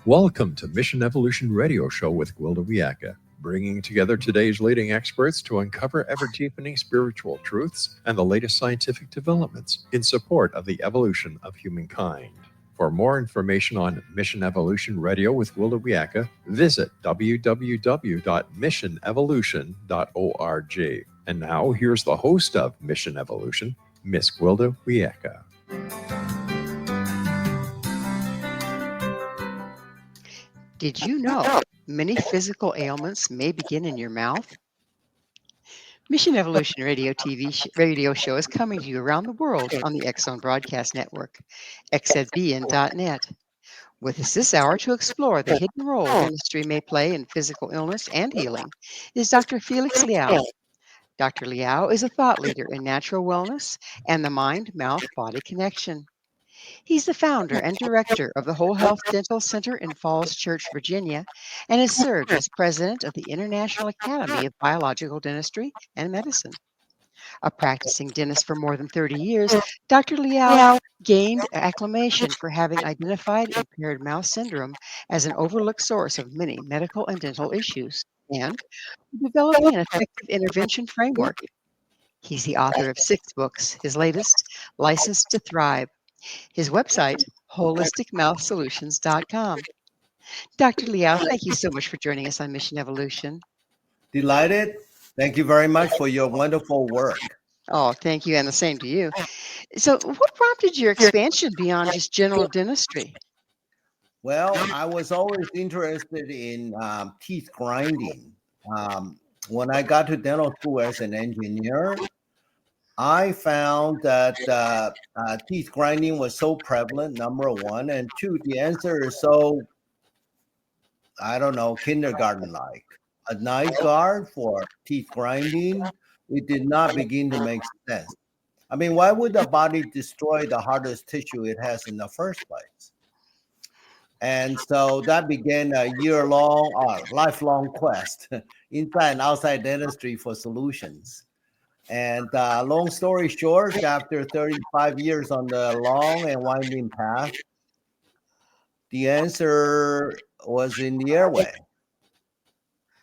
Welcome to Mission Evolution Radio Show with Gwilda Wiyaka, bringing together today's leading experts to uncover ever-deepening spiritual truths and the latest scientific developments in support of the evolution of humankind. For more information on Mission Evolution Radio with Gwilda Wiyaka, visit www.missionevolution.org. And now, here's the host of Mission Evolution, Miss Gwilda Wiyaka. Did you know many physical ailments may begin in your mouth? Mission Evolution radio show is coming to you around the world on the X Zone Broadcast Network, xzbn.net. With us this hour to explore the hidden role dentistry may play in physical illness and healing is Dr. FELIX LIAO. Dr. LIAO is a thought leader in natural wellness and the mind-mouth-body connection. He's the founder and director of the Whole Health Dental Center in Falls Church, Virginia, and has served as president of the International Academy of Biological Dentistry and Medicine. A practicing dentist for more than 30 years, Dr. LIAO gained acclamation for having identified impaired mouth syndrome as an overlooked source of many medical and dental issues, and developing an effective intervention framework. He's the author of 6 books, his latest, Licensed to Thrive. His website, holisticmouthsolutions.com. Dr. LIAO, thank you so much for joining us on Mission Evolution. Delighted. Thank you very much for your wonderful work. Oh, thank you, and the same to you. So what prompted your expansion beyond just general dentistry? Well, I was always interested in teeth grinding. When I got to dental school as an engineer, I found that teeth grinding was so prevalent, number one. And two, the answer is so, I don't know, kindergarten-like. A night guard for teeth grinding, it did not begin to make sense. I mean, why would the body destroy the hardest tissue it has in the first place? And so that began a year-long, lifelong quest inside and outside dentistry for solutions. And long story short, after 35 years on the long and winding path, the answer was in the airway.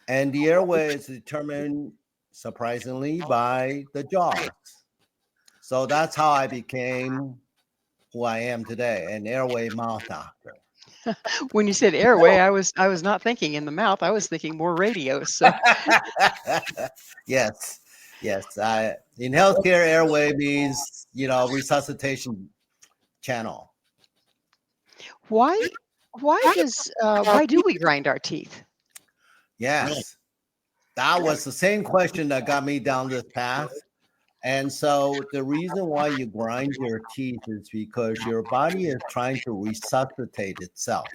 And the airway is determined, surprisingly, by the jaws. So that's how I became who I am today, an airway mouth doctor. When you said airway, I was not thinking in the mouth. I was thinking more radio. So Yes. In healthcare, airway means, resuscitation channel. why do we grind our teeth? Yes. That was the same question that got me down this path. And so the reason why you grind your teeth is because your body is trying to resuscitate itself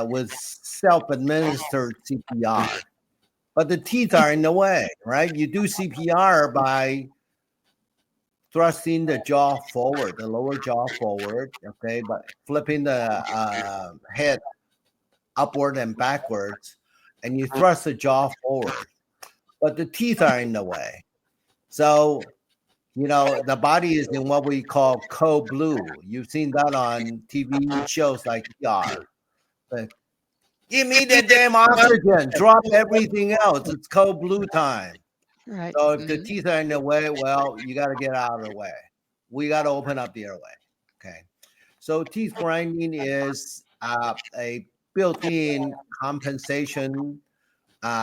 with self-administered CPR. But the teeth are in the way, right? You do CPR by thrusting the jaw forward, the lower jaw forward, okay, but flipping the head upward and backwards, and you thrust the jaw forward. But the teeth are in the way. So, the body is in what we call code blue. You've seen that on TV shows like ER. But give me the damn oxygen. Drop everything else. It's code blue time. Right. So if the teeth are in the way, well, you got to get out of the way. We got to open up the airway. Okay. So teeth grinding is a built-in compensation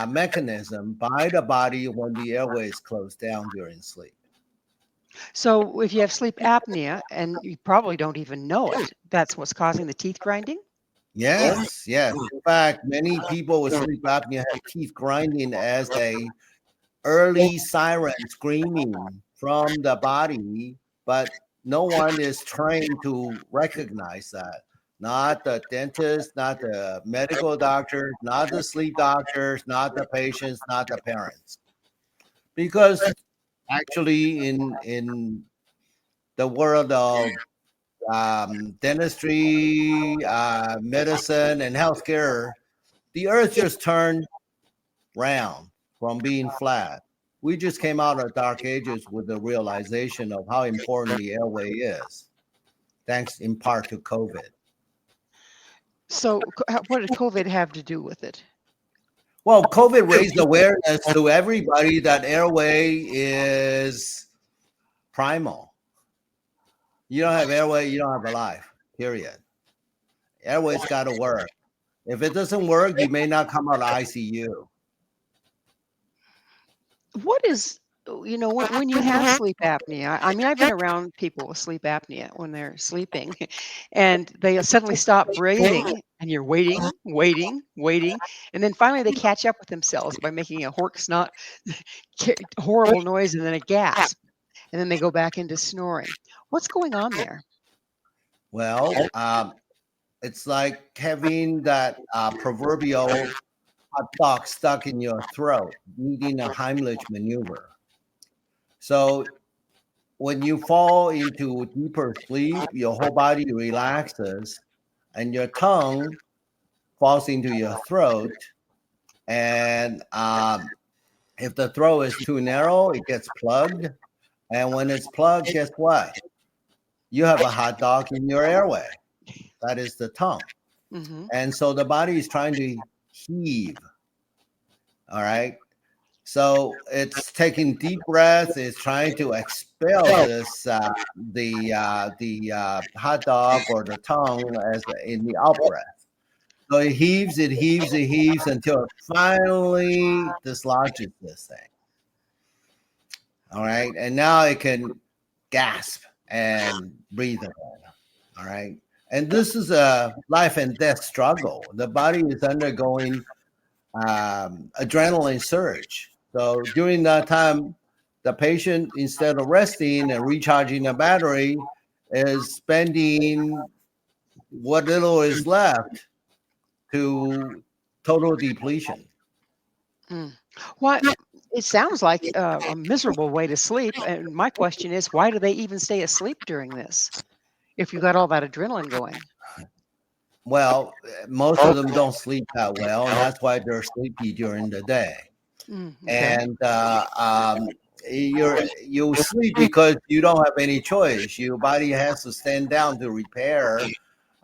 mechanism by the body when the airway is closed down during sleep. So if you have sleep apnea and you probably don't even know it, that's what's causing the teeth grinding? Yes. In fact, many people with sleep apnea have teeth grinding as a early siren screaming from the body, but no one is trained to recognize that. Not the dentist, not the medical doctors, not the sleep doctors, not the patients, not the parents. Because actually in the world of dentistry, medicine, and healthcare, the earth just turned round from being flat. We just came out of dark ages with the realization of how important the airway is, thanks in part to COVID. So what did COVID have to do with it? Well, COVID raised awareness to everybody that airway is primal. You don't have airway, you don't have a life, period. Airway's got to work. If it doesn't work, you may not come out of ICU. What is, when you have sleep apnea, I mean, I've been around people with sleep apnea when they're sleeping and they suddenly stop breathing and you're waiting, waiting, waiting. And then finally they catch up with themselves by making a hork snot, horrible noise, and then a gasp. And then they go back into snoring. What's going on there? Well, it's like having that proverbial hot dog stuck in your throat, needing a Heimlich maneuver. So when you fall into deeper sleep, your whole body relaxes and your tongue falls into your throat. And if the throat is too narrow, it gets plugged. And when it's plugged, guess what? You have a hot dog in your airway. That is the tongue. Mm-hmm. And so the body is trying to heave. All right. So it's taking deep breaths. It's trying to expel this, the hot dog or the tongue as in the out breath. So it heaves, it heaves, it heaves until it finally dislodges this thing. All right. And now it can gasp and breathe again. All right. And this is a life and death struggle. The body is undergoing adrenaline surge. So during that time, the patient, instead of resting and recharging the battery, is spending what little is left to total depletion. Why? It sounds like a miserable way to sleep. And my question is, why do they even stay asleep during this if you got all that adrenaline going? Well, most of them don't sleep that well, and that's why they're sleepy during the day. Okay. And you sleep because you don't have any choice. Your body has to stand down to repair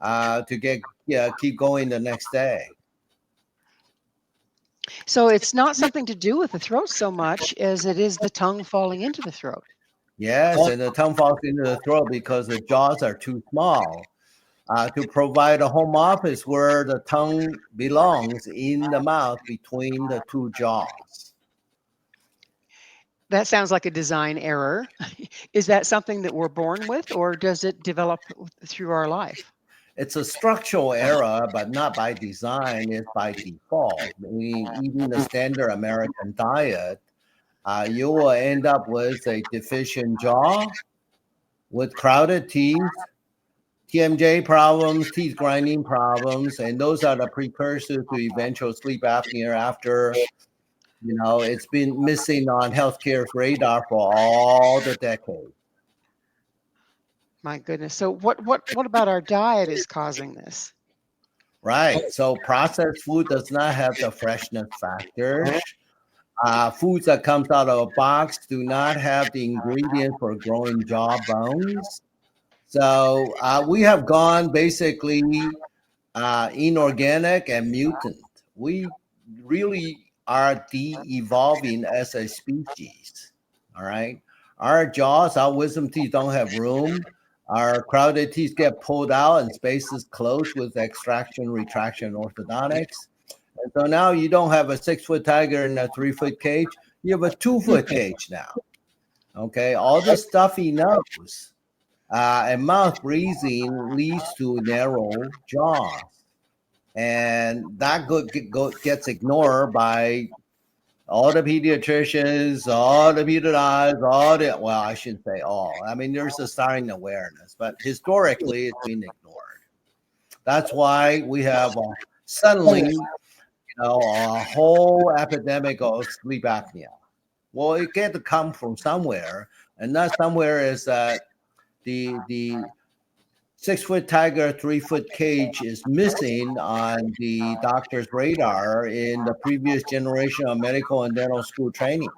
to keep going the next day. So it's not something to do with the throat so much as it is the tongue falling into the throat. Yes, and the tongue falls into the throat because the jaws are too small to provide a home office where the tongue belongs in the mouth between the two jaws. That sounds like a design error. Is that something that we're born with, or does it develop through our life? It's a structural error, but not by design. It's by default. Eating the standard American diet, you will end up with a deficient jaw, with crowded teeth, TMJ problems, teeth grinding problems, and those are the precursors to eventual sleep apnea after, it's been missing on healthcare's radar for all the decades. My goodness. So what about our diet is causing this? Right. So processed food does not have the freshness factor. Foods that comes out of a box do not have the ingredients for growing jaw bones. So we have gone basically inorganic and mutant. We really are de-evolving as a species. All right. Our jaws, our wisdom teeth don't have room. Our crowded teeth get pulled out and spaces closed with extraction, retraction, orthodontics. And so now you don't have a 6-foot tiger in a 3-foot cage. You have a 2-foot cage now. Okay. All the stuffy nose and mouth breathing leads to narrow jaws. And that gets ignored by all the pediatricians, all the pediatrics, well, I shouldn't say all. I mean, there's a starting awareness, but historically it's been ignored. That's why we have suddenly, a whole epidemic of sleep apnea. Well, it get to come from somewhere, and that somewhere is that the 6-foot tiger, 3-foot cage is missing on the doctor's radar in the previous generation of medical and dental school training.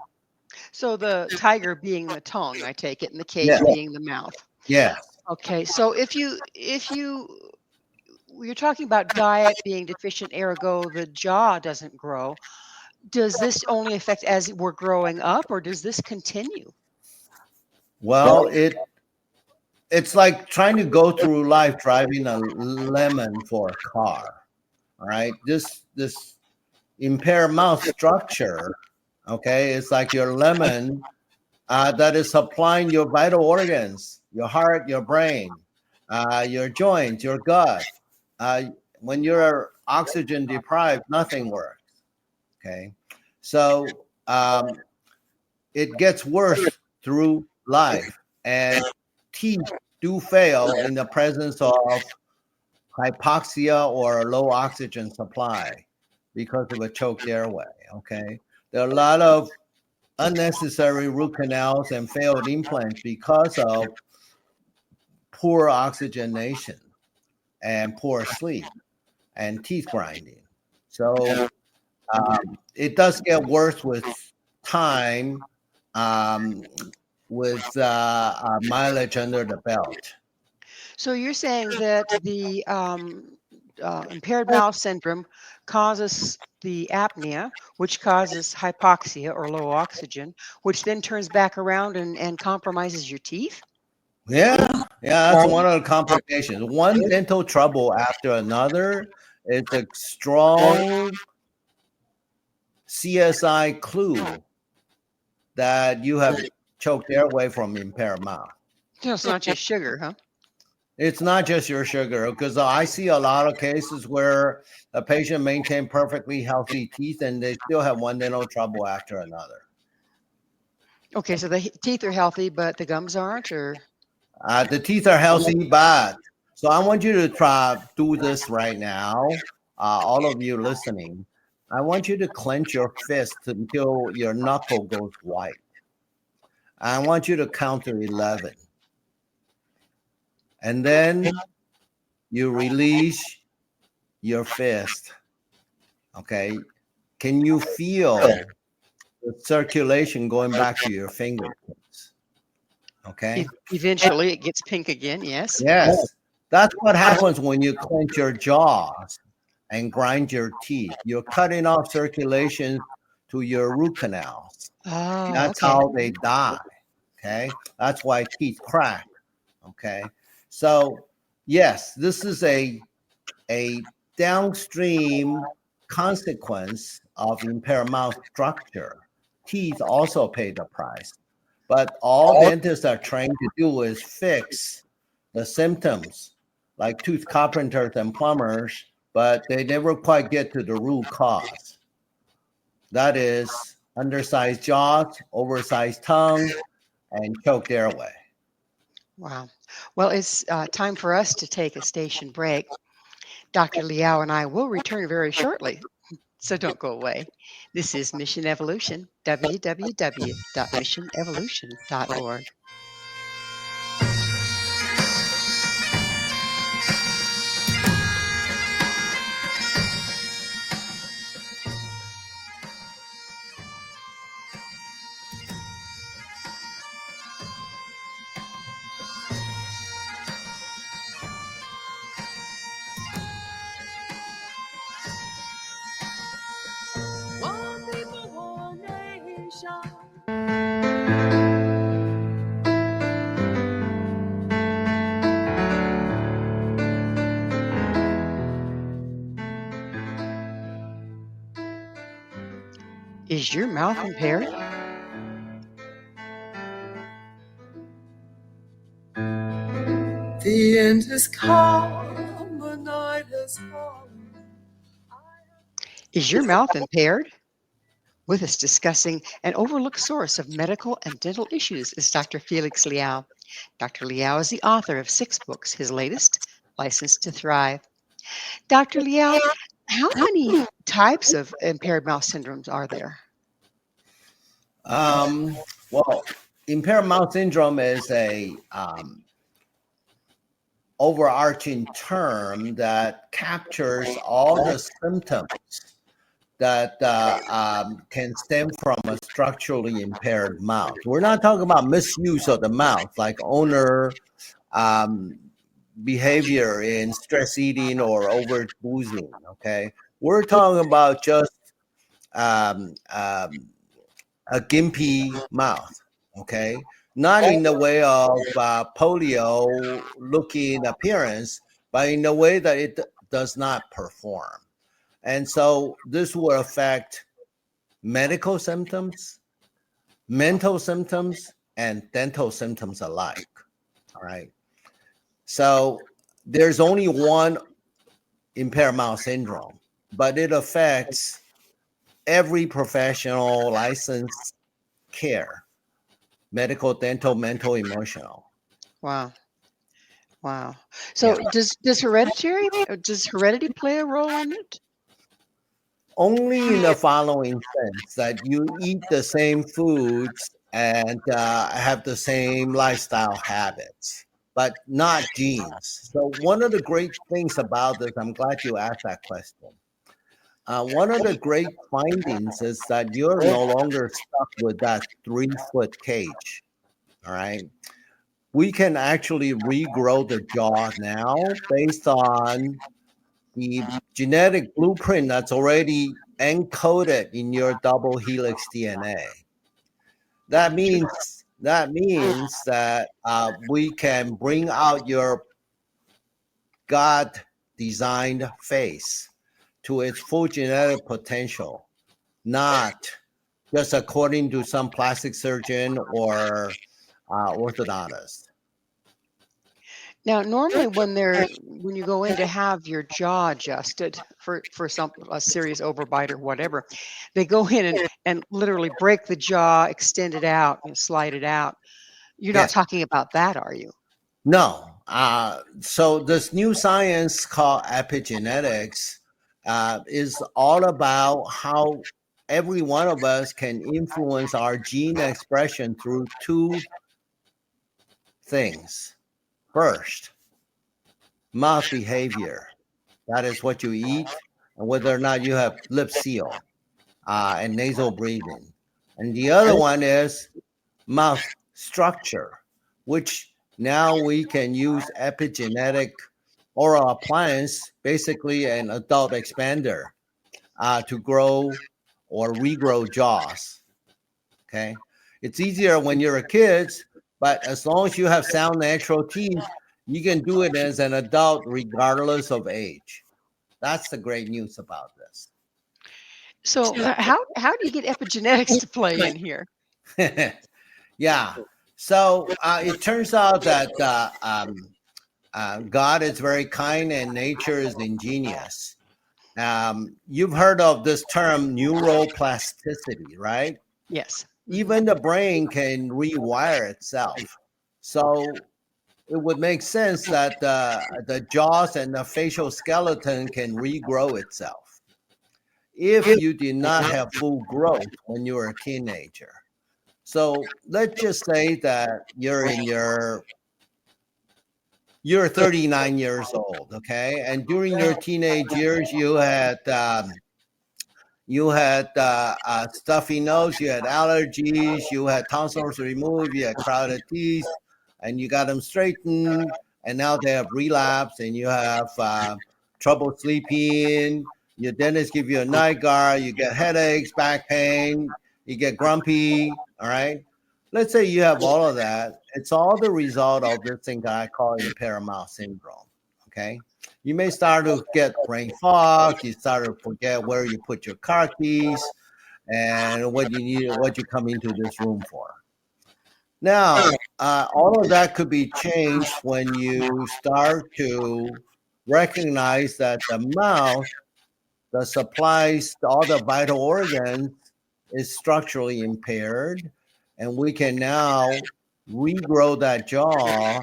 So the tiger being the tongue, I take it, and the cage being the mouth. Yes. Okay. So if you you're talking about diet being deficient, ergo the jaw doesn't grow. Does this only affect as we're growing up, or does this continue? Well, it's like trying to go through life driving a lemon for a car. All right, this impaired mouth structure, okay, it's like your lemon that is supplying your vital organs, your heart, your brain, your joints, your gut. When you're oxygen deprived, nothing works. Okay, so it gets worse through life, and teeth do fail in the presence of hypoxia or a low oxygen supply because of a choked airway. Okay, there are a lot of unnecessary root canals and failed implants because of poor oxygenation and poor sleep and teeth grinding. So it does get worse with time, with mileage under the belt. So you're saying that the impaired mouth syndrome causes the apnea, which causes hypoxia or low oxygen, which then turns back around and compromises your teeth? Yeah, that's one of the complications. One dental trouble after another is a strong CSI clue that you have choked airway from impaired mouth. So it's not just sugar, huh? It's not just your sugar, because I see a lot of cases where a patient maintained perfectly healthy teeth and they still have one dental trouble after another. Okay, so the teeth are healthy, but the gums aren't, or? The teeth are healthy, but so I want you to try do this right now. All of you listening, I want you to clench your fist until your knuckle goes white. I want you to count to 11. And then you release your fist. Okay. Can you feel the circulation going back to your fingertips? Okay. Eventually it gets pink again, yes. Yes. That's what happens when you clench your jaws and grind your teeth. You're cutting off circulation to your root canals. Oh, That's okay. how they die. Okay. That's why teeth crack. Okay. So, yes, this is a downstream consequence of impaired mouth structure. Teeth also pay the price. But all dentists are trained to do is fix the symptoms, like tooth carpenters and plumbers, but they never quite get to the root cause. That is undersized jaws, oversized tongue, and choked airway. Wow. Well, it's time for us to take a station break. Dr. LIAO and I will return very shortly, so don't go away. This is Mission Evolution, www.missionevolution.org. One people, one nation. Is your mouth impaired? The end has come, the night has come. Is your mouth impaired? With us discussing an overlooked source of medical and dental issues is Dr. FELIX LIAO. Dr. LIAO is the author of 6 books, his latest, Licensed to Thrive. Dr. LIAO, how many types of impaired mouth syndromes are there? Well, impaired mouth syndrome is a overarching term that captures all the symptoms that can stem from a structurally impaired mouth. We're not talking about misuse of the mouth, like owner behavior in stress eating or over boozing. Okay, we're talking about just um, um, a gimpy mouth. Okay, not in the way of polio looking appearance, but in the way that it does not perform. And so this will affect medical symptoms, mental symptoms, and dental symptoms alike. All right. So there's only one impaired mouth syndrome, but it affects every professional licensed care: medical, dental, mental, emotional. Wow. Wow. Yeah. So does heredity play a role in it? Only in the following sense that you eat the same foods and have the same lifestyle habits, but not genes. So one of the great things about this, I'm glad you asked that question. One of the great findings is that you're no longer stuck with that 3-foot cage. All right. We can actually regrow the jaw now based on the genetic blueprint that's already encoded in your double helix DNA. That means that we can bring out your God designed face to its full genetic potential, not just according to some plastic surgeon or orthodontist. Now, normally when you go in to have your jaw adjusted for a serious overbite or whatever, they go in and literally break the jaw, extend it out, and slide it out. You're not Yes. talking about that, are you? No. So this new science called epigenetics is all about how every one of us can influence our gene expression through two things. First, mouth behavior. That is what you eat and whether or not you have lip seal and nasal breathing. And the other one is mouth structure, which now we can use epigenetic oral appliance, basically an adult expander, to grow or regrow jaws. Okay. It's easier when you're a kid, but as long as you have sound natural teeth, you can do it as an adult regardless of age. That's the great news about this. So how do you get epigenetics to play in here? Yeah. So it turns out that God is very kind and nature is ingenious. You've heard of this term neuroplasticity, right? Yes. Even the brain can rewire itself. So it would make sense that the jaws and the facial skeleton can regrow itself if you did not have full growth when you were a teenager. So let's just say that you're 39 years old, okay, and during your teenage years you had stuffy nose, you had allergies, you had tonsils removed, you had crowded teeth, and you got them straightened, and now they have relapsed, and you have trouble sleeping. Your dentist give you a night guard, you get headaches, back pain, you get grumpy. All right. Let's say you have all of that. It's all the result of this thing that I call impaired mouth syndrome. Okay. You may start to get brain fog. You start to forget where you put your car keys and what you need, what you come into this room for. Now, all of that could be changed when you start to recognize that the mouth that supplies all the vital organs is structurally impaired, and we can now regrow that jaw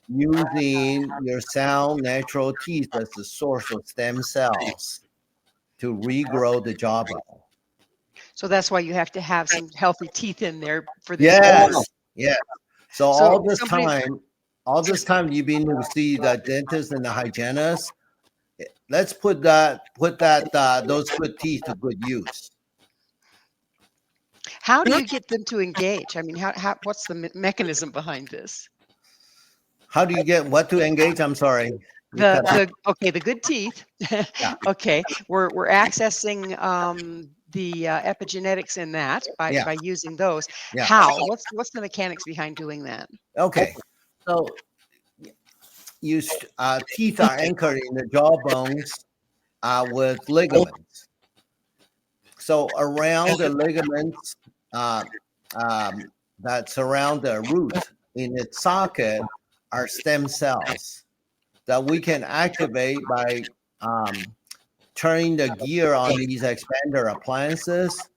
using your sound natural teeth as the source of stem cells to regrow the jawbone. So that's why you have to have some healthy teeth in there for this. Yes, yes. So So all this time you've been to see the dentist and the hygienist. Let's put that those good teeth to good use. How do you get them to engage? I mean, how what's the mechanism behind this? How do you get what to engage? I'm sorry. You cut out. The good teeth. Yeah. Okay, we're accessing the epigenetics in that Yeah. by using those. Yeah. How? What's the mechanics behind doing that? Okay. So teeth are anchored in the jaw bones with ligaments. So around the ligaments that surround the root in its socket are stem cells that we can activate by turning the gear on these expander appliances.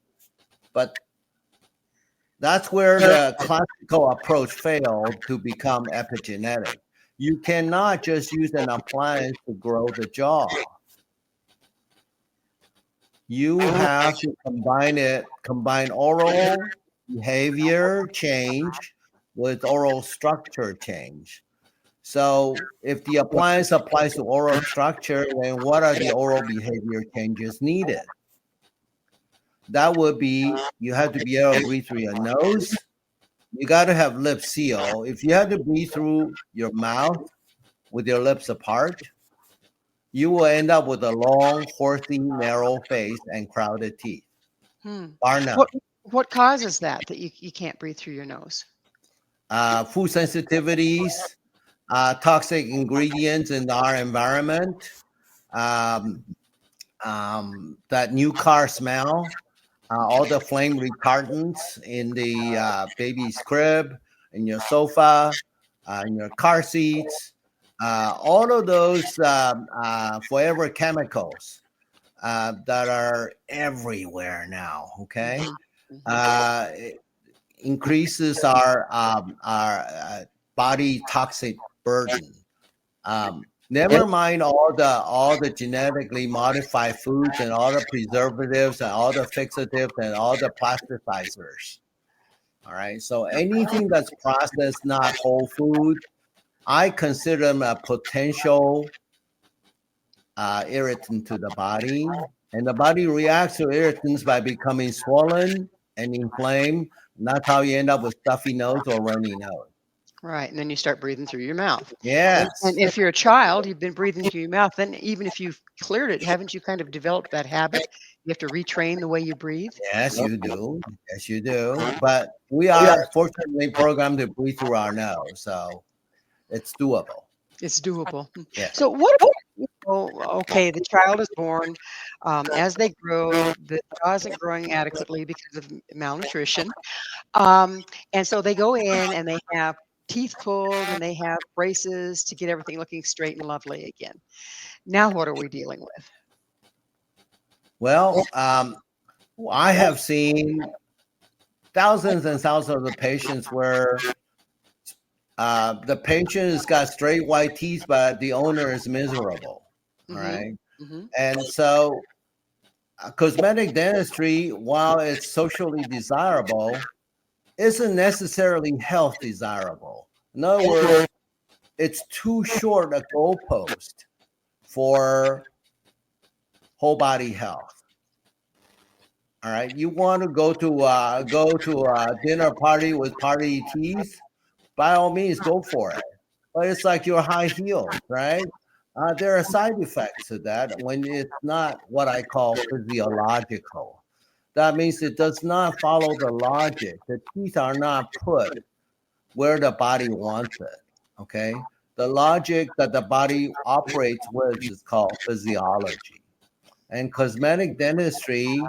But that's where the classical approach failed to become epigenetic. You cannot just use an appliance to grow the jaw. You have to combine oral behavior change with oral structure change. So if the appliance applies to oral structure, then what are the oral behavior changes needed? That would be, you have to be able to breathe through your nose. You got to have lip seal. If you have to breathe through your mouth with your lips apart, you will end up with a long, horsey, narrow face and crowded teeth. Bar none. What causes that you can't breathe through your nose? Food sensitivities, toxic ingredients in our environment, that new car smell, all the flame retardants in the baby's crib, in your sofa, in your car seats, all of those forever chemicals that are everywhere now. Okay, it increases our body toxic burden. Never mind all the genetically modified foods and all the preservatives and all the fixatives and all the plasticizers. All right. So anything that's processed, not whole food, I consider them a potential irritant to the body. And the body reacts to irritants by becoming swollen and inflamed. And that's how you end up with stuffy nose or runny nose. Right, and then you start breathing through your mouth. Yes. And if you're a child, you've been breathing through your mouth, then even if you've cleared it, haven't you kind of developed that habit? You have to retrain the way you breathe? Yes, you do. Yes, you do. But we are fortunately programmed to breathe through our nose, so it's doable. It's doable. Yes. So what okay, the child is born. As they grow, the jaw isn't growing adequately because of malnutrition. And so they go in and they have teeth pulled and they have braces to get everything looking straight and lovely again. Now what are we dealing with? Well, I have seen thousands and thousands of patients where the patient has got straight white teeth, but the owner is miserable. All right. And so cosmetic dentistry, while it's socially desirable, isn't necessarily health desirable. In other words, it's too short a goalpost for whole body health. All right, you want to go to a dinner party with party teeth? By all means, go for it. But it's like your high heels, right? There are side effects to that when it's not what I call physiological. That means it does not follow the logic. The teeth are not put where the body wants it. Okay, the logic that the body operates with is called physiology, and cosmetic dentistry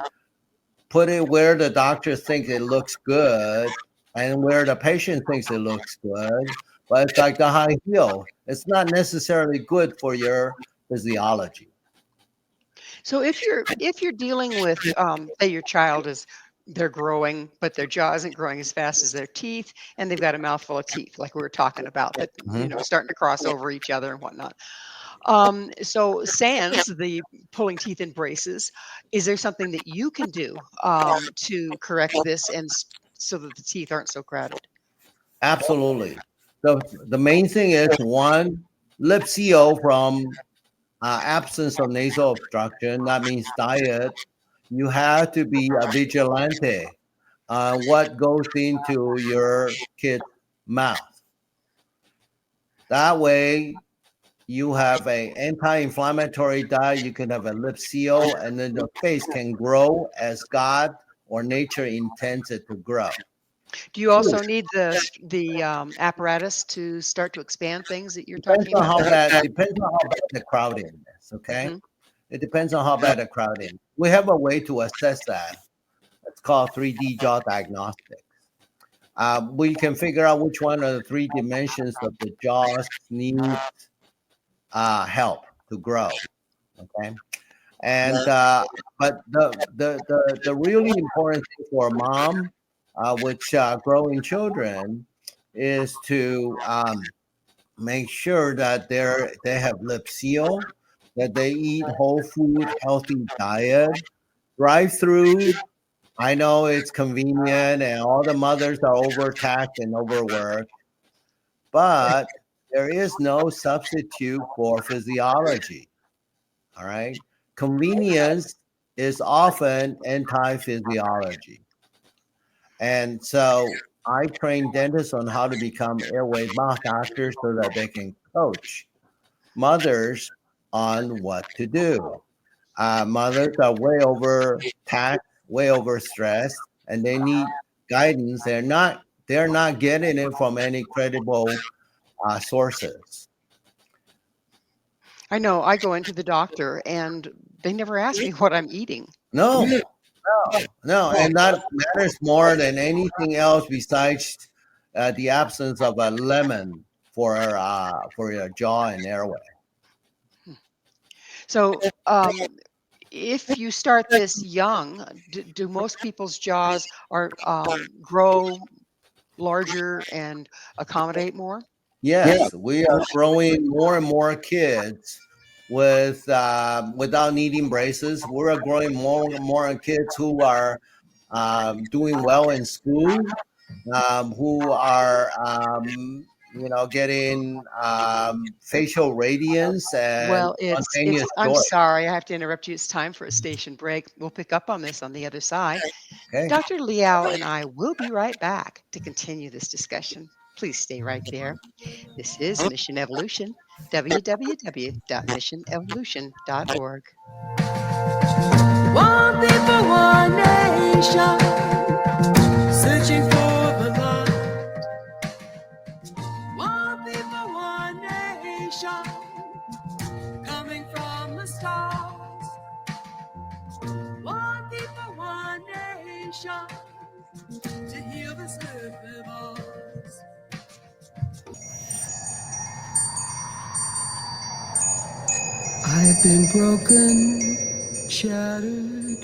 put it where the doctor thinks it looks good and where the patient thinks it looks good. But it's like the high heel. It's not necessarily good for your physiology. So if you're dealing with say your child they're growing, but their jaw isn't growing as fast as their teeth, and they've got a mouthful of teeth, like we were talking about, that starting to cross over each other and whatnot. So sans the pulling teeth in braces, is there something that you can do to correct this and so that the teeth aren't so crowded? Absolutely. The main thing is, one, lip seal from absence of nasal obstruction. That means diet. You have to be a vigilante on what goes into your kid's mouth. That way, you have a anti-inflammatory diet. You can have a lip seal, and then the face can grow as God or nature intends it to grow. Do you also need the apparatus to start to expand things that you're Depends talking on about? how bad. Depends on how bad the crowding is. Okay, Mhm. it depends on how bad the crowding is. We have a way to assess that. It's called 3D jaw diagnostics. We can figure out which one of the three dimensions of the jaws needs help to grow. Okay, and but the really important thing for a mom, which growing children, is to make sure that they have lip seal, that they eat whole food, healthy diet, drive through. I know it's convenient, and all the mothers are overtaxed and overworked, but there is no substitute for physiology. All right. Convenience is often anti physiology. And so I train dentists on how to become airway mouth doctors so that they can coach mothers on what to do. Mothers are way overtaxed, way overstressed, and they need guidance. They're not getting it from any credible sources. I know I go into the doctor and they never ask me what I'm eating. No, no, and that matters more than anything else besides the absence of a lemon for your jaw and airway. So, if you start this young, do most people's jaws grow larger and accommodate more? Yes, we are growing more and more kids with without needing braces. We're growing more and more kids who are doing well in school, who are getting facial radiance and Well, it's spontaneous I'm joy. sorry, I have to interrupt you. It's time for a station break. We'll pick up on this on the other side. Okay. Dr. Liao and I will be right back to continue this discussion. Please stay right there. This is Mission Evolution, www.missionevolution.org. One people, one nation, searching for the light. One people, one nation, coming from the stars. One people, one nation, to heal this earth of ours. I've been broken, shattered,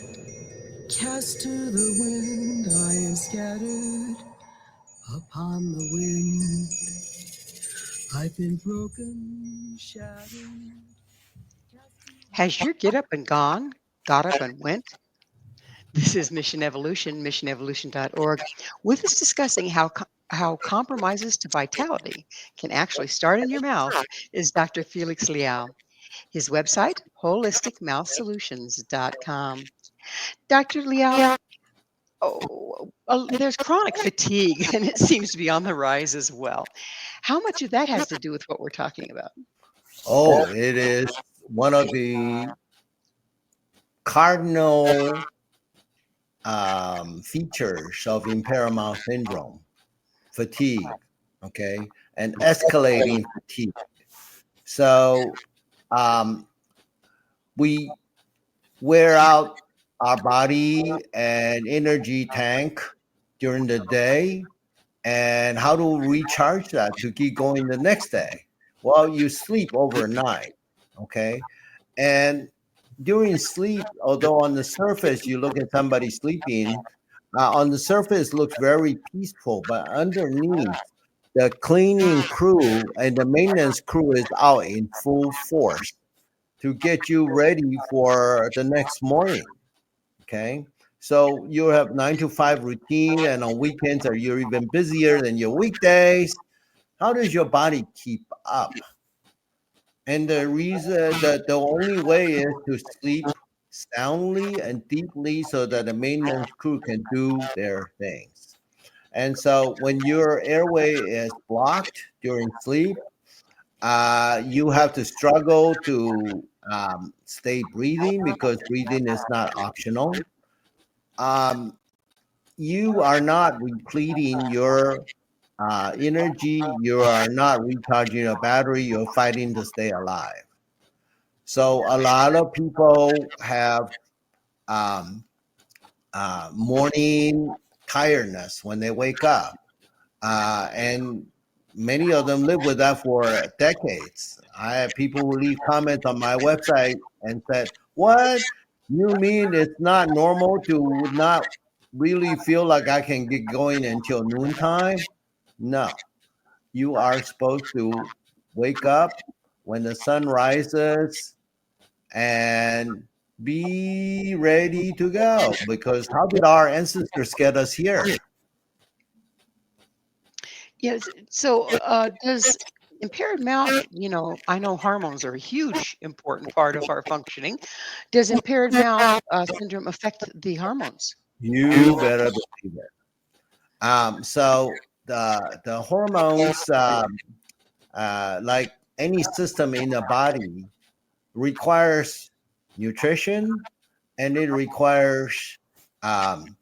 cast to the wind. I am scattered upon the wind. I've been broken, shattered. Has your get up and gone, got up and went? This is Mission Evolution, missionevolution.org. With us discussing how compromises to vitality can actually start in your mouth is Dr. Felix Liao. His website, holisticmouthsolutions.com. Dr. Liao, there's chronic fatigue, and it seems to be on the rise as well. How much of that has to do with what we're talking about? Oh, it is one of the cardinal features of impaired mouth syndrome, fatigue, okay, and escalating fatigue. So we wear out our body and energy tank during the day. And how to recharge that to keep going the next day? Well, you sleep overnight, okay? And during sleep, although on the surface you look at somebody sleeping, on the surface looks very peaceful, but underneath, the cleaning crew and the maintenance crew is out in full force to get you ready for the next morning. Okay. So you have 9 to 5 routine, and on weekends are you're even busier than your weekdays. How does your body keep up? And the reason that the only way is to sleep soundly and deeply so that the maintenance crew can do their things. And so when your airway is blocked during sleep, You have to struggle to stay breathing because breathing is not optional. You are not repleting your energy. You are not recharging your battery. You're fighting to stay alive. So a lot of people have morning tiredness when they wake up. And many of them live with that for decades. I have people who leave comments on my website and said, "What? You mean it's not normal to not really feel like I can get going until noontime?" No, you are supposed to wake up when the sun rises and be ready to go, because how did our ancestors get us here? Yes. So, does impaired mouth, I know hormones are a huge, important part of our functioning. Does impaired mouth syndrome affect the hormones? You better believe it. So the hormones, like any system in the body, requires nutrition, and it requires um,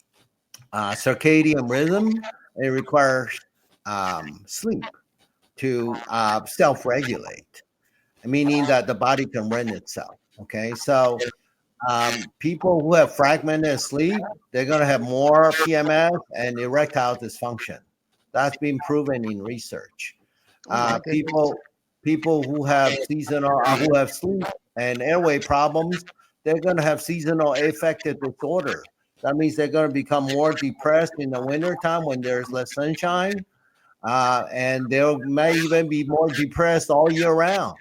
circadian rhythm. It requires sleep to self-regulate, meaning that the body can run itself. Okay, so people who have fragmented sleep, they're going to have more PMS and erectile dysfunction. That's been proven in research. Oh my goodness. People who have who have sleep and airway problems, they're going to have seasonal affective disorder. That means they're going to become more depressed in the wintertime when there's less sunshine, and they may even be more depressed all year round.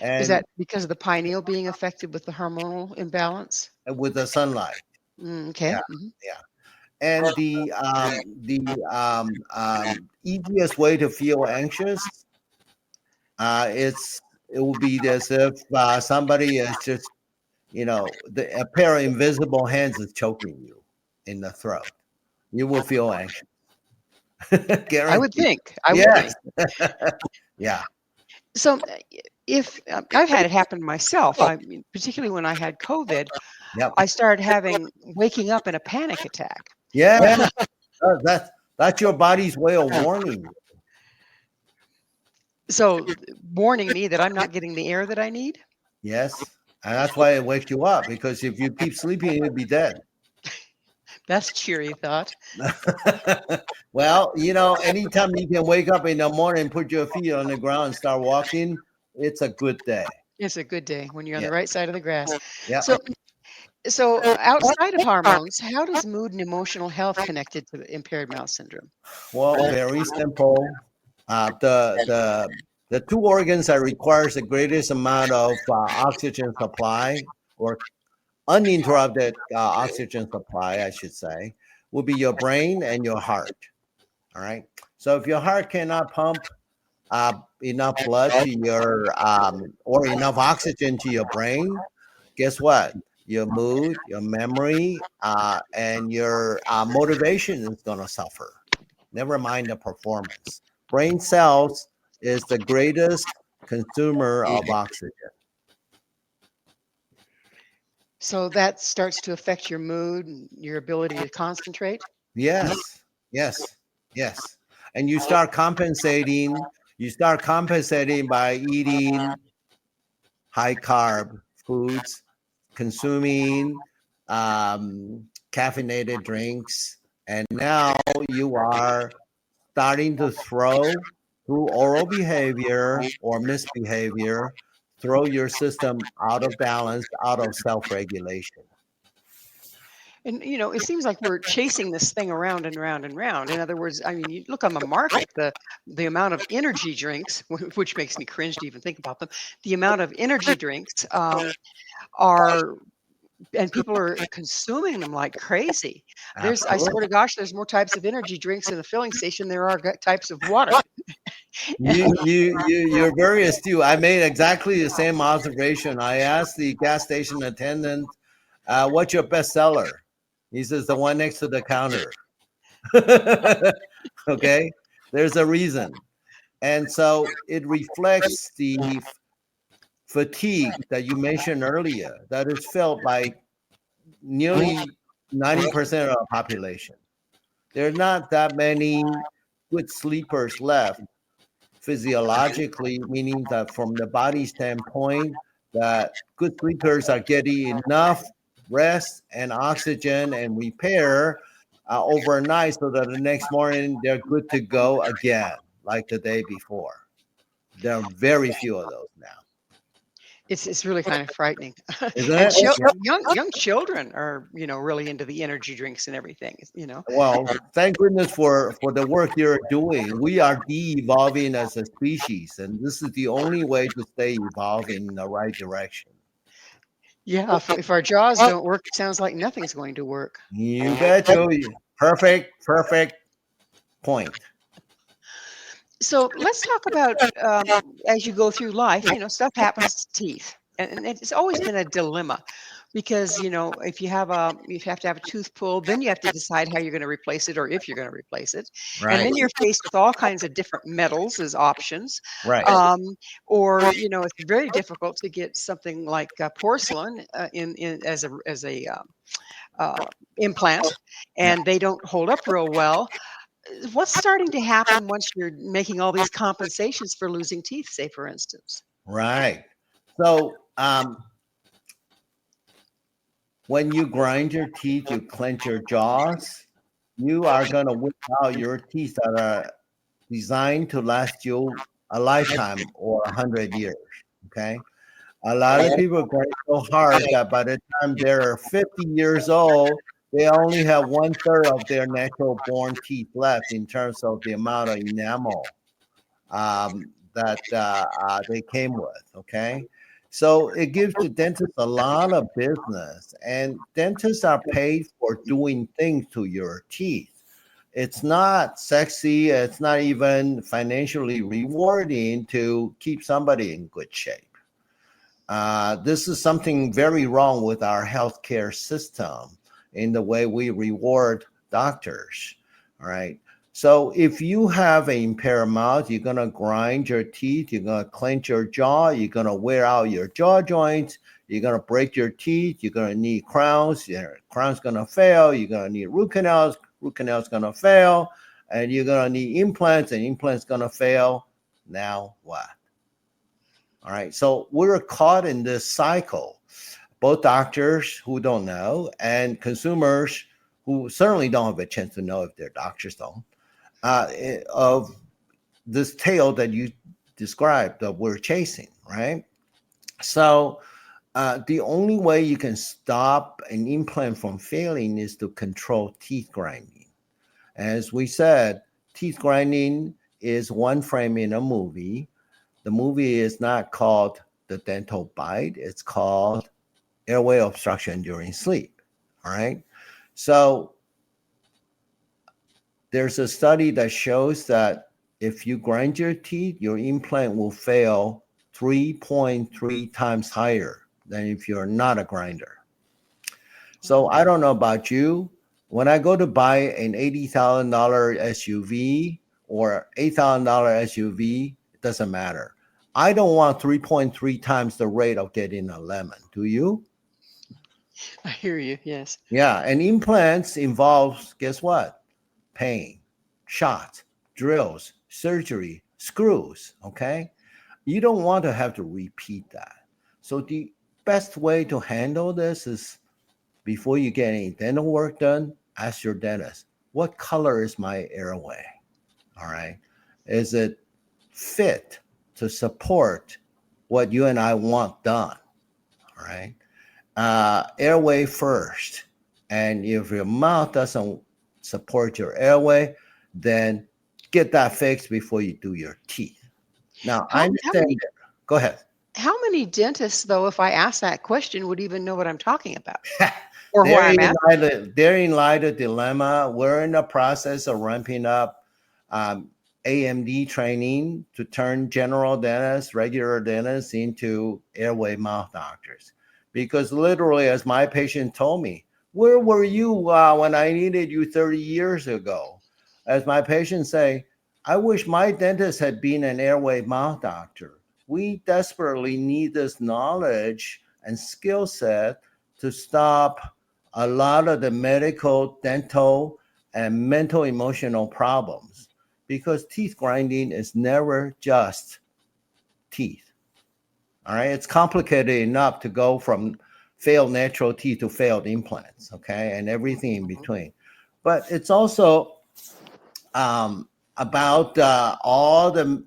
Is And that because of the pineal being affected with the hormonal imbalance? with the sunlight, Okay. yeah, yeah. And easiest way to feel anxious, it will be as if somebody is just, a pair of invisible hands is choking you in the throat. You will feel anxious. I would Guaranteed. think. I would Yes. think. Yeah. So, if I've had it happen myself, I mean, particularly when I had COVID, Yep. I started waking up in a panic attack. Yeah. That's your body's way of warning you. So, warning me that I'm not getting the air that I need. Yes. And that's why it wakes you up, because if you keep sleeping, you'll be dead. That's a cheery thought. Well, anytime you can wake up in the morning, put your feet on the ground and start walking, it's a good day. It's a good day when you're on Yeah. the right side of the grass. Yeah. So, outside of hormones, how does mood and emotional health connected to the impaired mouth syndrome? Well, very simple. The two organs that requires the greatest amount of oxygen supply, or uninterrupted oxygen supply, I should say, will be your brain and your heart. All right. So if your heart cannot pump enough blood to your or enough oxygen to your brain, guess what? Your mood, your memory, and your motivation is going to suffer. Never mind the performance. Brain cells is the greatest consumer of oxygen. So that starts to affect your mood and your ability to concentrate. Yes, yes, yes. And you start compensating. You start compensating by eating high carb foods, consuming caffeinated drinks, and now you are starting to through oral behavior or misbehavior, throw your system out of balance, out of self-regulation. And it seems like we're chasing this thing around and round and round. In other words, I mean, you look on the market, the amount of energy drinks, which makes me cringe to even think about them. The amount of energy drinks are, and people are consuming them like crazy. I swear to gosh, there's more types of energy drinks in the filling station than there are types of water. You're very astute. I made exactly the same observation. I asked the gas station attendant, "What's your best seller?" He says, "The one next to the counter." Okay, there's a reason. And so it reflects the fatigue that you mentioned earlier that is felt by nearly 90% of the population. There are not that many good sleepers left physiologically, meaning that from the body standpoint, that good sleepers are getting enough rest and oxygen and repair overnight so that the next morning they're good to go again, like the day before. There are very few of those now. It's really kind of frightening. Isn't And it? Yeah. young children are, really into the energy drinks and everything. Well, thank goodness for the work you're doing. We are de-evolving as a species, and this is the only way to stay evolving in the right direction. Yeah, if our jaws don't work, it sounds like nothing's going to work. You bet you. Perfect point. So let's talk about as you go through life, stuff happens to teeth, and it's always been a dilemma because if you have to have a tooth pulled, then you have to decide how you're going to replace it or if you're going to replace it, and Right. then you're faced with all kinds of different metals as options, Right. or it's very difficult to get something like porcelain in as a implant, and they don't hold up real well. What's starting to happen once you're making all these compensations for losing teeth, say, for instance? Right. So when you grind your teeth, you clench your jaws, you are going to whip out your teeth that are designed to last you a lifetime or 100 years. Okay. A lot of people grind so hard that by the time they're 50 years old, they only have 1/3 of their natural born teeth left in terms of the amount of enamel that they came with. Okay. So it gives the dentist a lot of business, and dentists are paid for doing things to your teeth. It's not sexy, it's not even financially rewarding to keep somebody in good shape. This is something very wrong with our healthcare system in the way we reward doctors. All right. So if you have an impaired mouth, you're going to grind your teeth, you're going to clench your jaw, you're going to wear out your jaw joints, you're going to break your teeth, you're going to need crowns, your crown's going to fail, you're going to need root canals going to fail, and you're going to need implants, and implants going to fail. Now what? All right. So we're caught in this cycle, both doctors who don't know and consumers who certainly don't have a chance to know if their doctors don't, of this tail that you described that we're chasing, right? So the only way you can stop an implant from failing is to control teeth grinding. As we said, teeth grinding is one frame in a movie. The movie is not called The Dental Bite. It's called Airway Obstruction During Sleep. All right. So there's a study that shows that if you grind your teeth, your implant will fail 3.3 times higher than if you're not a grinder. So I don't know about you. When I go to buy an $80,000 SUV or $8,000 SUV, it doesn't matter. I don't want 3.3 times the rate of getting a lemon. Do you? I hear you. Yes. Yeah. And implants involves, guess what? Pain, shots, drills, surgery, screws. Okay. You don't want to have to repeat that. So the best way to handle this is before you get any dental work done, ask your dentist, what color is my airway? All right. Is it fit to support what you and I want done? All right. Airway first. And if your mouth doesn't support your airway, then get that fixed before you do your teeth. Now, I understand. Go ahead. How many dentists, though, if I ask that question, would even know what I'm talking about? Or why I'm asking? Therein lies the dilemma. We're in the process of ramping up AMD training to turn general dentists, regular dentists into airway mouth doctors. Because literally, as my patient told me, where were you when I needed you 30 years ago? As my patients say, I wish my dentist had been an airway mouth doctor. We desperately need this knowledge and skill set to stop a lot of the medical, dental, and mental emotional problems, because teeth grinding is never just teeth. All right. It's complicated enough to go from failed natural teeth to failed implants. Okay. And everything in between. But it's also about all the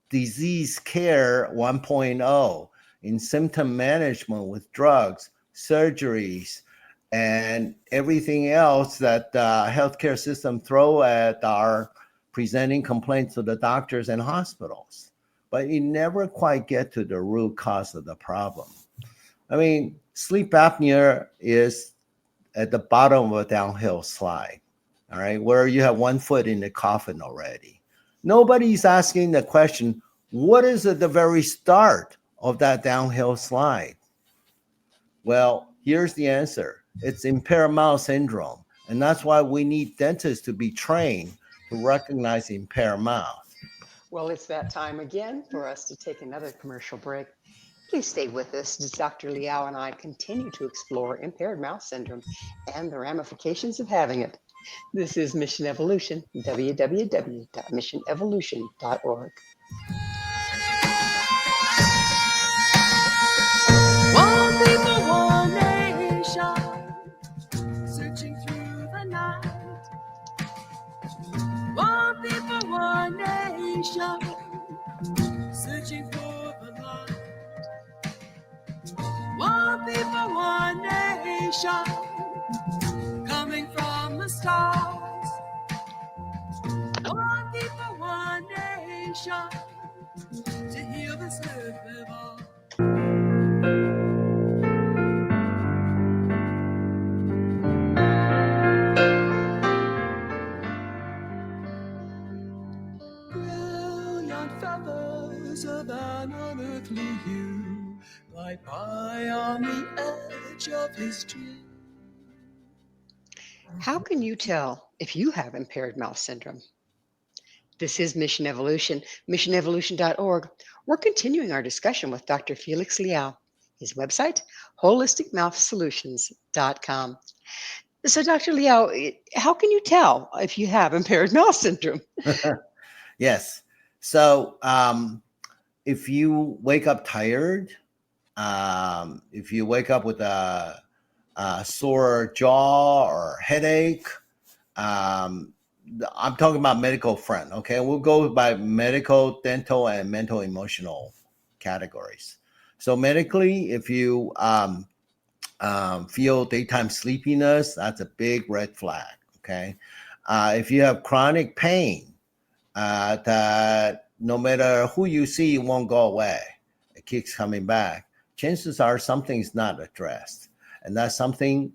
disease care 1.0 in symptom management with drugs, surgeries, and everything else that the healthcare system throw at our presenting complaints to the doctors and hospitals. But you never quite get to the root cause of the problem. I mean, sleep apnea is at the bottom of a downhill slide, all right, where you have 1 foot in the coffin already. Nobody's asking the question, what is at the very start of that downhill slide? Well, here's the answer. It's impaired mouth syndrome. And that's why we need dentists to be trained to recognize impaired mouth. Well, it's that time again for us to take another commercial break. Please stay with us as Dr. LIAO and I continue to explore impaired mouth syndrome and the ramifications of having it. This is Mission Evolution, www.missionevolution.org. One people, one nation, searching through the night. One people, one nation, searching for the light. One people, one nation, coming from the stars. One people, one nation, to heal this earth of ours. Brilliant feathers of an unearthly hue glide by on the edge of his dream. How can you tell if you have impaired mouth syndrome? This is Mission Evolution, missionevolution.org. We're continuing our discussion with Dr. FELIX LIAO. His website, holisticmouthsolutions.com. So, Dr. LIAO, how can you tell if you have impaired mouth syndrome? Yes. So if you wake up tired, if you wake up with a sore jaw or headache, I'm talking about medical front. Okay, we'll go by medical, dental, and mental emotional categories. So medically, if you feel daytime sleepiness, that's a big red flag. Okay, if you have chronic pain that no matter who you see, it won't go away, it keeps coming back, chances are something's not addressed, and that something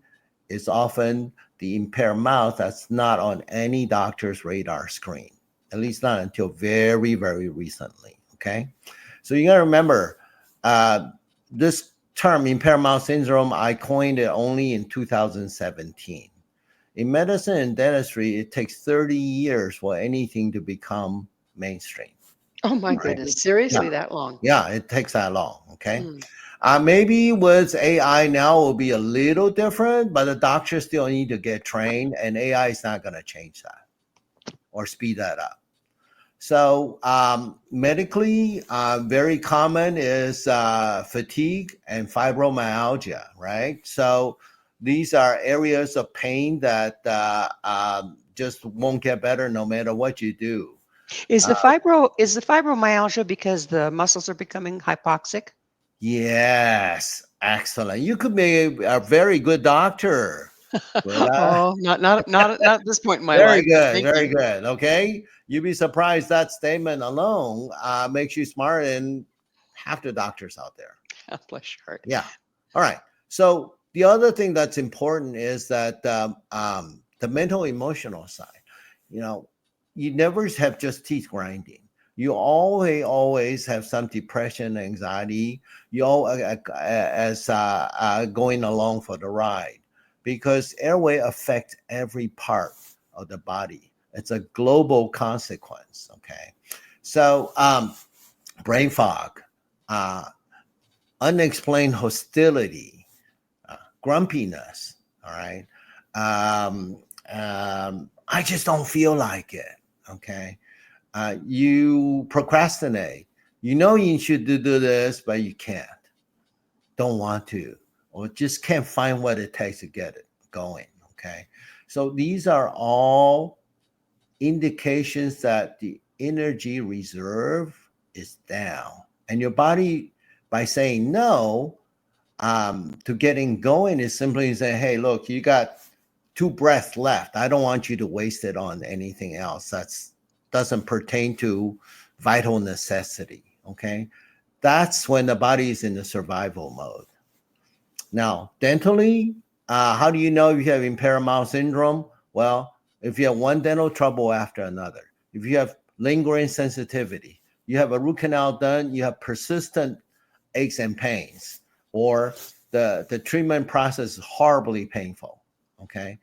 is often the impaired mouth that's not on any doctor's radar screen, at least not until very, very recently. Okay, so you got to remember this term impaired mouth syndrome, I coined it only in 2017. In medicine and dentistry, it takes 30 years for anything to become mainstream. Oh my goodness, seriously, that long? Yeah, it takes that long. Okay. Maybe with AI now it will be a little different, but the doctors still need to get trained, and AI is not going to change that or speed that up. So medically, very common is fatigue and fibromyalgia, right? So these are areas of pain that just won't get better no matter what you do. Is the fibromyalgia because the muscles are becoming hypoxic? Yes, excellent. You could be a very good doctor. Oh, not at this point in my Very life. good, Thank very you. good. Okay, you'd be surprised that statement alone makes you smarter than half the doctors out there. Bless your heart. Yeah. All right. So the other thing that's important is that the mental emotional side. You know, you never have just teeth grinding. You always have some depression, anxiety. You all as going along for the ride, because airway affects every part of the body, It's a global consequence. Okay. So brain fog, unexplained hostility, grumpiness. All right. I just don't feel like it. Okay. You procrastinate. You know you should do this, but you can't. Don't want to, or just can't find what it takes to get it going. Okay. So these are all indications that the energy reserve is down. And your body, by saying no to getting going, is simply saying, hey, look, you got 2 breaths left. I don't want you to waste it on anything else that's doesn't pertain to vital necessity. Okay. That's when the body is in the survival mode. Now, dentally, how do you know if you have impaired mouth syndrome? Well, if you have one dental trouble after another, if you have lingering sensitivity, you have a root canal done, you have persistent aches and pains, or the treatment process is horribly painful. Okay.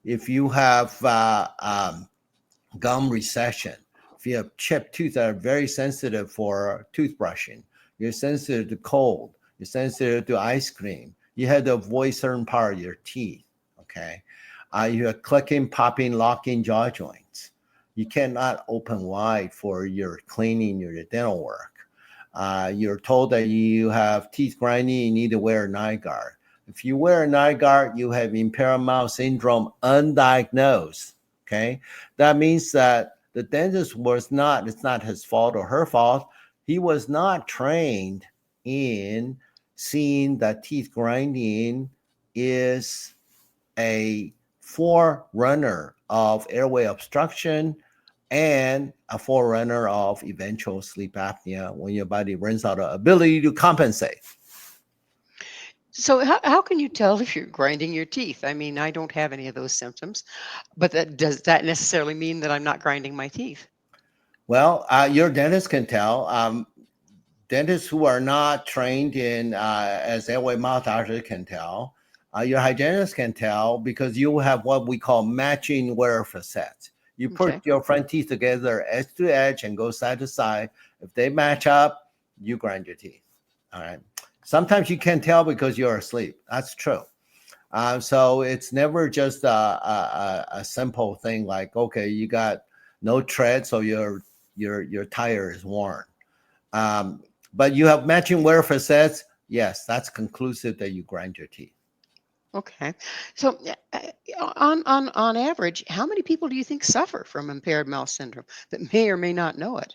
If you have gum recession, if you have chipped teeth that are very sensitive for toothbrushing, you're sensitive to cold, you're sensitive to ice cream, you had to avoid certain part of your teeth. Okay. You have clicking, popping, locking jaw joints. You cannot open wide for your cleaning, your dental work. You're told that you have teeth grinding, you need to wear a night guard. If you wear a night guard, you have impaired mouth syndrome undiagnosed. Okay. That means that the dentist was not, it's not his fault or her fault. He was not trained in seeing that teeth grinding is a forerunner of airway obstruction and a forerunner of eventual sleep apnea when your body runs out of ability to compensate. So how can you tell if you're grinding your teeth? I mean, I don't have any of those symptoms, but does that necessarily mean that I'm not grinding my teeth? Well, your dentist can tell. Dentists who are not trained in as airway mouth doctors can tell. Your hygienist can tell because you have what we call matching wear facets. You put Okay. your front teeth together edge to edge and go side to side. If they match up, you grind your teeth. All right. Sometimes you can't tell because you're asleep. That's true. So it's never just a simple thing like, okay, you got no tread, so your tire is worn. But you have matching wear facets. Yes, that's conclusive that you grind your teeth. Okay. So on average, how many people do you think suffer from impaired mouth syndrome that may or may not know it?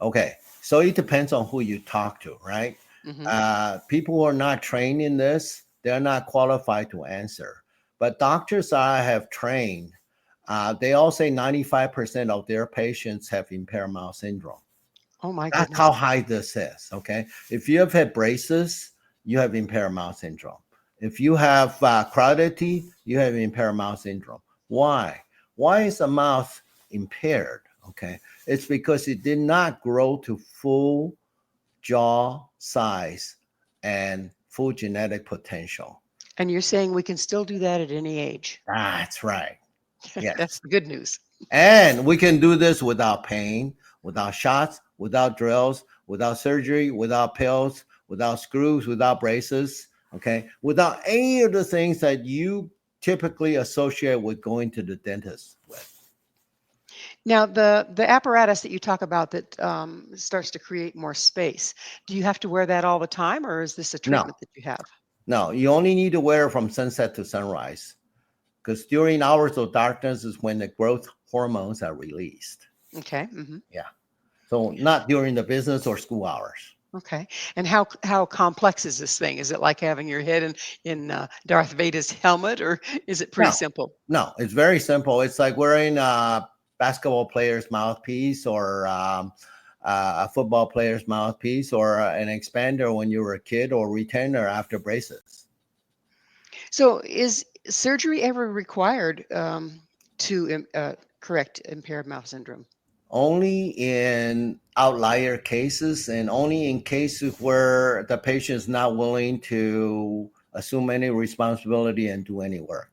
Okay, so it depends on who you talk to, right? Hmm. People who are not trained in this, they're not qualified to answer. But doctors I have trained, they all say 95% of their patients have impaired mouth syndrome. Oh my That's goodness. how high this is. Okay. If you have had braces, you have impaired mouth syndrome. If you have crowded teeth, you have impaired mouth syndrome. Why? Why is the mouth impaired? Okay. It's because it did not grow to full jaw size and full genetic potential. And you're saying we can still do that at any age? That's right. That's Yes. the good news. And we can do this without pain, without shots, without drills, without surgery, without pills, without screws, without braces, okay? Without any of the things that you typically associate with going to the dentist with. Now, the apparatus that you talk about that starts to create more space, do you have to wear that all the time, or is this a No, treatment that you have? no, you only need to wear it from sunset to sunrise because during hours of darkness is when the growth hormones are released. Okay. Hmm. Yeah. So not during the business or school hours. Okay. And how complex is this thing? Is it like having your head in Darth Vader's helmet, or is it pretty No, simple? no, it's very simple. It's like wearing a basketball player's mouthpiece or a football player's mouthpiece or an expander when you were a kid or retainer after braces. So, is surgery ever required to correct impaired mouth syndrome? Only in outlier cases and only in cases where the patient is not willing to assume any responsibility and do any work.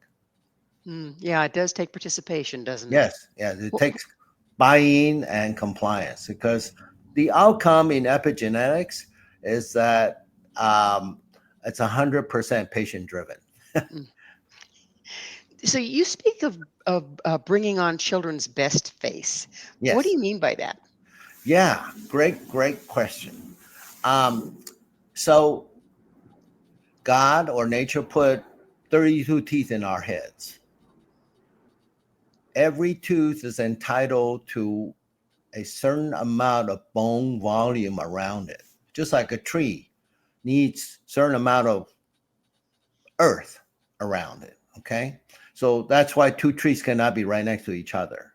Yeah, it does take participation, doesn't it? Yes, yes, it Well, takes buy-in and compliance because the outcome in epigenetics is that it's 100% patient-driven. mm. So you speak of bringing on children's best face. What do Yes, you mean by that? yeah, great question. Um, so God or nature put 32 teeth in our heads. Every tooth is entitled to a certain amount of bone volume around it, just like a tree needs certain amount of earth around it. Okay, so that's why two trees cannot be right next to each other.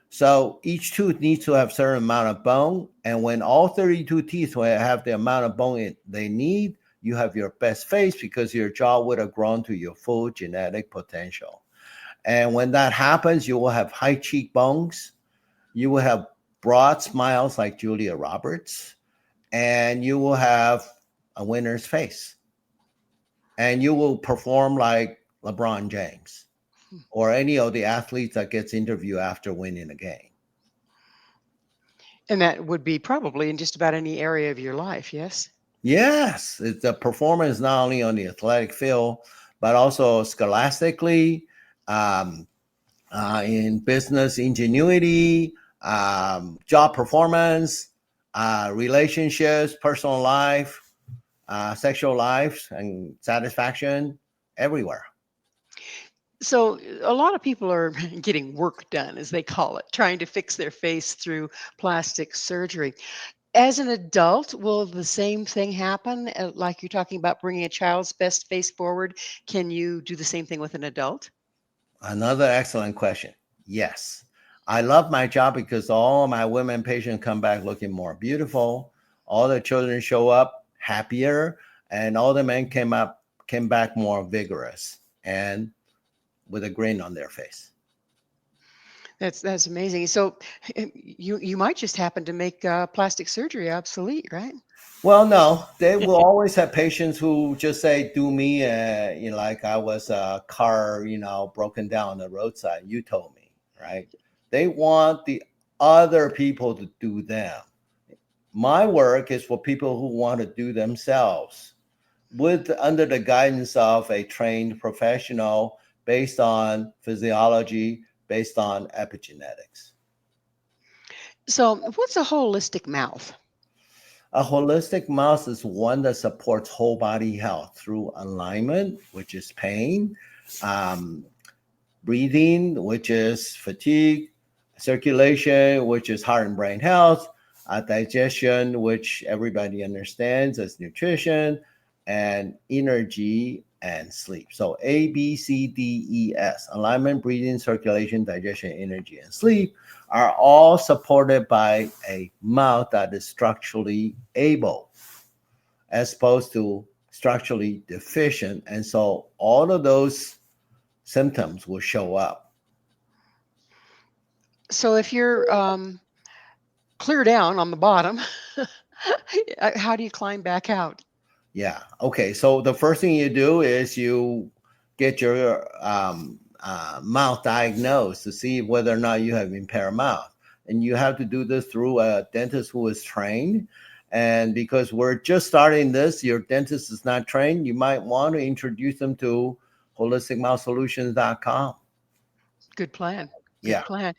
So each tooth needs to have certain amount of bone, and when all 32 teeth will have the amount of bone they need, you have your best face because your jaw would have grown to your full genetic potential. And when that happens, you will have high cheekbones, you will have broad smiles like Julia Roberts, and you will have a winner's face, and you will perform like LeBron James or any of the athletes that gets interviewed after winning a game. And that would be probably in just about any area of your life, yes? Yes, it's a performance not only on the athletic field, but also scholastically, um, in business ingenuity, job performance, relationships, personal life, sexual life, and satisfaction everywhere. So a lot of people are getting work done, as they call it, trying to fix their face through plastic surgery. As an adult, will the same thing happen? Like you're talking about bringing a child's best face forward, can you do the same thing with an adult? Another excellent question. Yes. I love my job because all my women patients come back looking more beautiful. All the children show up happier, and all the men came back more vigorous and with a grin on their face. That's amazing. So you might just happen to make plastic surgery obsolete, right? Well, no, they will always have patients who just say, "Do me," like I was a car, broken down on the roadside. You told me, right? They want the other people to do them. My work is for people who want to do themselves with under the guidance of a trained professional based on physiology, based on epigenetics. So what's a holistic mouth? A holistic mouth is one that supports whole body health through alignment, which is pain, um, breathing, which is fatigue, circulation, which is heart and brain health, digestion, which everybody understands as nutrition, and energy and sleep. So ABCDES: alignment, breathing, circulation, digestion, energy, and sleep are all supported by a mouth that is structurally able as opposed to structurally deficient. And so all of those symptoms will show up. So if you're clear down on the bottom, how do you climb back out? Yeah. Okay. So the first thing you do is you get your mouth diagnosed to see whether or not you have impaired mouth. And you have to do this through a dentist who is trained. And because we're just starting this, your dentist is not trained, you might want to introduce them to holisticmouthsolutions.com. Good plan. Good Yeah. plan.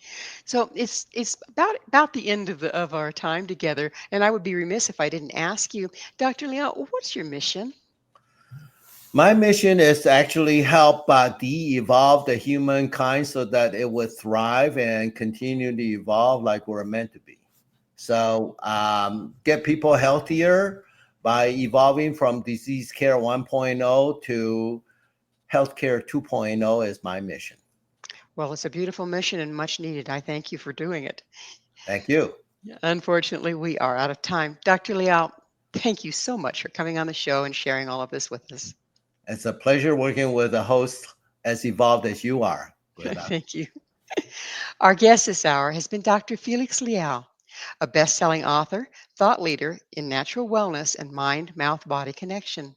So it's about the end of our time together, and I would be remiss if I didn't ask you, Dr. Leon, what's your mission? My mission is to actually help de-evolve the humankind so that it would thrive and continue to evolve like we're meant to be. So get people healthier by evolving from disease care 1.0 to healthcare 2.0 is my mission. Well, it's a beautiful mission and much needed. I thank you for doing it. Thank you. Unfortunately, we are out of time. Dr. Liao, thank you so much for coming on the show and sharing all of this with us. It's a pleasure working with a host as evolved as you are, Gwilda. Thank you. Our guest this hour has been Dr. Felix Liao, a best-selling author, thought leader in natural wellness and mind-mouth-body connection.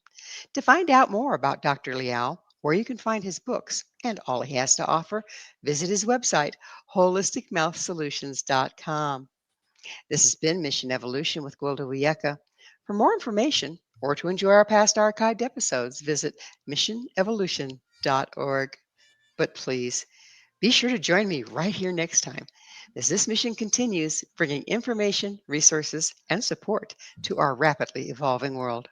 To find out more about Dr. Liao where you can find his books and all he has to offer, visit his website, holisticmouthsolutions.com. This has been Mission Evolution with Gwilda Wiyaka. For more information or to enjoy our past archived episodes, visit missionevolution.org. But please, be sure to join me right here next time as this mission continues bringing information, resources, and support to our rapidly evolving world.